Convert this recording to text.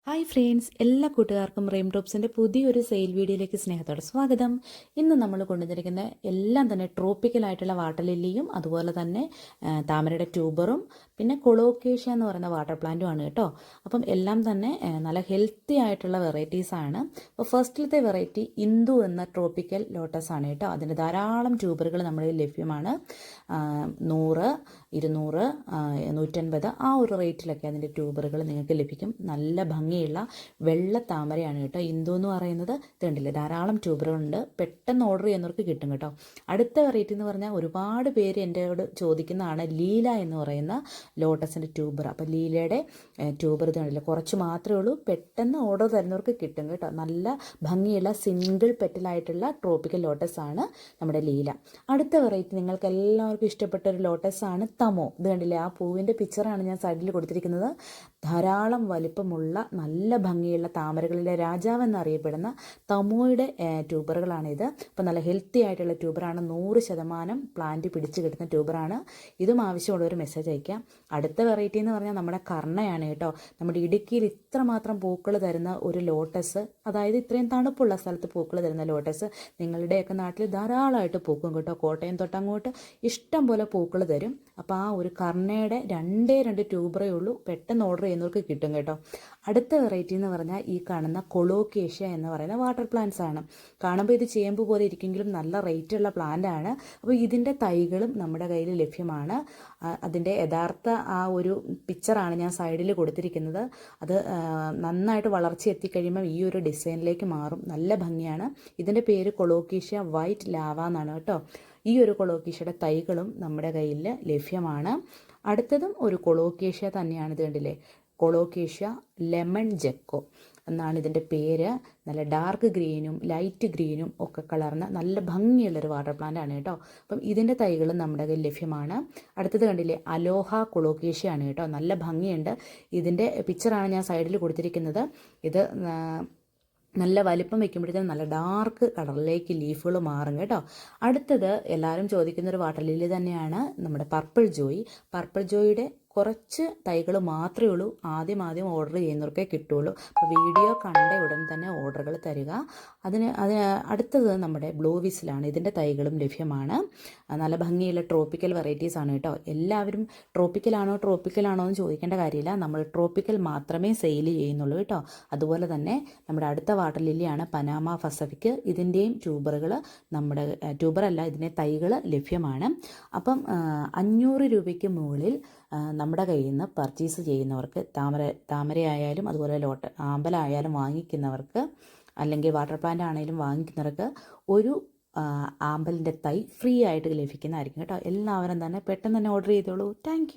Hi friends, എല്ലാ കൂട്ടുകാർക്കും rain ഡ്രോപ്സിൻ്റെ പുതിയൊരു സെയിൽ വീഡിയോയിലേക്ക് സ്നേഹത്തോടെ സ്വാഗതം. ഇന്ന് നമ്മൾ കൊണ്ടുവന്നിരിക്കുന്ന എല്ലാം തന്നെ ട്രോപ്പിക്കലായിട്ടുള്ള വാട്ടർ ലില്ലിയും അതുപോലെ തന്നെ താമരയുടെ ട്യൂബറും പിന്നെ കൊളോക്കേഷ്യ എന്ന് പറയുന്ന വാട്ടർ പ്ലാന്റും ആണ് കേട്ടോ. അപ്പം എല്ലാം തന്നെ നല്ല ഹെൽത്തി ആയിട്ടുള്ള വെറൈറ്റീസാണ്. അപ്പോൾ ഫസ്റ്റിലത്തെ വെറൈറ്റി ഇന്ദു എന്ന ട്രോപ്പിക്കൽ ലോട്ടസ് ആണ് കേട്ടോ. അതിൻ്റെ ധാരാളം ട്യൂബറുകൾ നമ്മുടെ ലഭ്യമാണ്. 100, 200, 150 ആ ഒരു റേറ്റിലൊക്കെ അതിൻ്റെ ട്യൂബറുകൾ നിങ്ങൾക്ക് ലഭിക്കും. നല്ല ഭംഗിയുള്ള വെള്ള താമരയാണ് കേട്ടോ. ഇന്ദു എന്ന് പറയുന്നത് ഇതുണ്ടല്ലേ, ധാരാളം ട്യൂബറുകളുണ്ട്. പെട്ടെന്ന് ഓർഡർ ചെയ്യുന്നവർക്ക് കിട്ടും കേട്ടോ. അടുത്ത വെറൈറ്റി എന്ന് പറഞ്ഞാൽ ഒരുപാട് പേര് എന്നോട് ചോദിക്കുന്നതാണ് ലീല എന്ന് പറയുന്ന ലോട്ടസിൻ്റെ ട്യൂബർ. അപ്പോൾ ലീലയുടെ ട്യൂബർ ഇതുണ്ടല്ലേ, കുറച്ച് മാത്രമേ ഉള്ളൂ. പെട്ടെന്ന് ഓർഡർ തരുന്നവർക്ക് കിട്ടും കേട്ടോ. നല്ല ഭംഗിയുള്ള സിംഗിൾ പെറ്റലായിട്ടുള്ള ട്രോപ്പിക്കൽ ലോട്ടസ് ആണ് നമ്മുടെ ലീല. അടുത്ത വെറൈറ്റി നിങ്ങൾക്ക് എല്ലാവർക്കും ഇഷ്ടപ്പെട്ട ഒരു ലോട്ടസ് ആണ് തമോ. ഇത് കണ്ടില്ലേ, ആ പൂവിൻ്റെ പിക്ചറാണ് ഞാൻ സൈഡിൽ കൊടുത്തിരിക്കുന്നത്. ധാരാളം വലിപ്പമുള്ള നല്ല ഭംഗിയുള്ള താമരകളിലെ രാജാവ് എന്നറിയപ്പെടുന്ന തമോയുടെ ട്യൂബറുകളാണിത്. അപ്പോൾ നല്ല ഹെൽത്തി ആയിട്ടുള്ള ട്യൂബറാണ്. 100% പ്ലാന്റ് പിടിച്ച് കിട്ടുന്ന ട്യൂബറാണ്. ഇതും ആവശ്യമുള്ളവർ മെസ്സേജ് അയക്കാം. അടുത്ത വെറൈറ്റി എന്ന് പറഞ്ഞാൽ നമ്മുടെ കർണയാണ് കേട്ടോ. നമ്മുടെ ഇടുക്കിയിൽ ഇത്രമാത്രം പൂക്കൾ തരുന്ന ഒരു ലോട്ടസ്, അതായത് ഇത്രയും തണുപ്പുള്ള സ്ഥലത്ത് പൂക്കൾ തരുന്ന ലോട്ടസ് നിങ്ങളുടെയൊക്കെ നാട്ടിൽ ധാരാളമായിട്ട് പൂക്കും കേട്ടോ. കോട്ടയം തൊട്ടങ്ങോട്ട് ഇഷ്ടം പോലെ പൂക്കൾ തരും. അപ്പോൾ ആ ഒരു കർണയുടെ 2 ട്യൂബറേ ഉള്ളൂ. പെട്ടെന്ന് ഓർഡർ ചെയ്യുന്നവർക്ക് കിട്ടും കേട്ടോ. അടുത്ത വെറൈറ്റി എന്ന് പറഞ്ഞാൽ ഈ കാണുന്ന കൊളോക്കേഷ്യ എന്ന് പറയുന്ന വാട്ടർ പ്ലാന്റ്സ് ആണ്. കാണുമ്പോൾ ഇത് ചേമ്പ് പോലെ ഇരിക്കെങ്കിലും നല്ല റേറ്റുള്ള പ്ലാന്റ് ആണ്. അപ്പോൾ ഇതിൻ്റെ തൈകളും നമ്മുടെ കയ്യിൽ ലഭ്യമാണ്. അതിൻ്റെ യഥാർത്ഥ ആ ഒരു പിക്ചറാണ് ഞാൻ സൈഡിൽ കൊടുത്തിരിക്കുന്നത്. അത് നന്നായിട്ട് വളർച്ച എത്തിക്കഴിയുമ്പോൾ ഈ ഒരു ഡിസൈനിലേക്ക് മാറും. നല്ല ഭംഗിയാണ്. ഇതിൻ്റെ പേര് കൊളോക്കേഷ്യ വൈറ്റ് ലാവ എന്നാണ് കേട്ടോ. ഈ ഒരു കൊളോക്കേഷ്യയുടെ തൈകളും നമ്മുടെ കയ്യിൽ ലഭ്യമാണ്. അടുത്തതും ഒരു കൊളോക്കേഷ്യ തന്നെയാണ്. ഇത് കണ്ടില്ലേ, കൊളോക്കേഷ്യ ലെമൺ ജെക്കോ എന്നാണ് ഇതിൻ്റെ പേര്. നല്ല ഡാർക്ക് ഗ്രീനും ലൈറ്റ് ഗ്രീനും ഒക്കെ കളർന്ന നല്ല ഭംഗിയുള്ളൊരു വാട്ടർ പ്ലാന്റ് ആണ് കേട്ടോ. അപ്പം ഇതിൻ്റെ തൈകളും നമ്മുടെ കയ്യിൽ ലഭ്യമാണ്. അടുത്തത് കണ്ടില്ലേ, അലോഹ കൊളോക്കേഷ്യ ആണ് കേട്ടോ. നല്ല ഭംഗിയുണ്ട്. ഇതിൻ്റെ പിക്ചറാണ് ഞാൻ സൈഡിൽ കൊടുത്തിരിക്കുന്നത്. ഇത് നല്ല വലിപ്പം വയ്ക്കുമ്പോഴത്തേക്കും നല്ല ഡാർക്ക് കളറിലേക്ക് ലീഫുകൾ മാറും കേട്ടോ. അടുത്തത് എല്ലാവരും ചോദിക്കുന്നൊരു വാട്ടർ ലില്ലി തന്നെയാണ് നമ്മുടെ പർപ്പിൾ ജോയി. പർപ്പിൾ ജോയിയുടെ കുറച്ച് തൈകൾ മാത്രമേ ഉള്ളൂ. ആദ്യം ഓർഡർ ചെയ്യുന്നവർക്കേ കിട്ടുള്ളൂ. അപ്പോൾ വീഡിയോ കണ്ട ഉടൻ തന്നെ ഓർഡറുകൾ തരിക. അതിന് അടുത്തത് നമ്മുടെ ബ്ലൂ വിസിലാണ്. ഇതിൻ്റെ തൈകളും ലഭ്യമാണ്. നല്ല ഭംഗിയുള്ള ട്രോപ്പിക്കൽ വെറൈറ്റീസ് ആണ് കേട്ടോ. എല്ലാവരും ട്രോപ്പിക്കലാണോ എന്ന് ചോദിക്കേണ്ട കാര്യമില്ല. നമ്മൾ ട്രോപ്പിക്കൽ മാത്രമേ സെയിൽ ചെയ്യുന്നുള്ളൂ കേട്ടോ. അതുപോലെ തന്നെ നമ്മുടെ അടുത്ത വാട്ടർ ലില്ലിയാണ് പനാമ പസഫിക്. ഇതിൻ്റെയും ട്യൂബറുകൾ നമ്മുടെ ട്യൂബറല്ല, ഇതിൻ്റെ തൈകൾ ലഭ്യമാണ്. അപ്പം 500 രൂപയ്ക്ക് മുകളിൽ നമ്മുടെ കയ്യിൽ നിന്ന് പർച്ചേസ് ചെയ്യുന്നവർക്ക് താമരയായാലും അതുപോലെ ആമ്പലായാലും വാങ്ങിക്കുന്നവർക്ക്, അല്ലെങ്കിൽ വാട്ടർ പ്ലാന്റ് ആണെങ്കിലും വാങ്ങിക്കുന്നവർക്ക് ഒരു ആമ്പലിൻ്റെ തൈ ഫ്രീ ആയിട്ട് ലഭിക്കുന്നതായിരിക്കും കേട്ടോ. എല്ലാവരും തന്നെ പെട്ടെന്ന് തന്നെ ഓർഡർ ചെയ്തോളൂ. താങ്ക്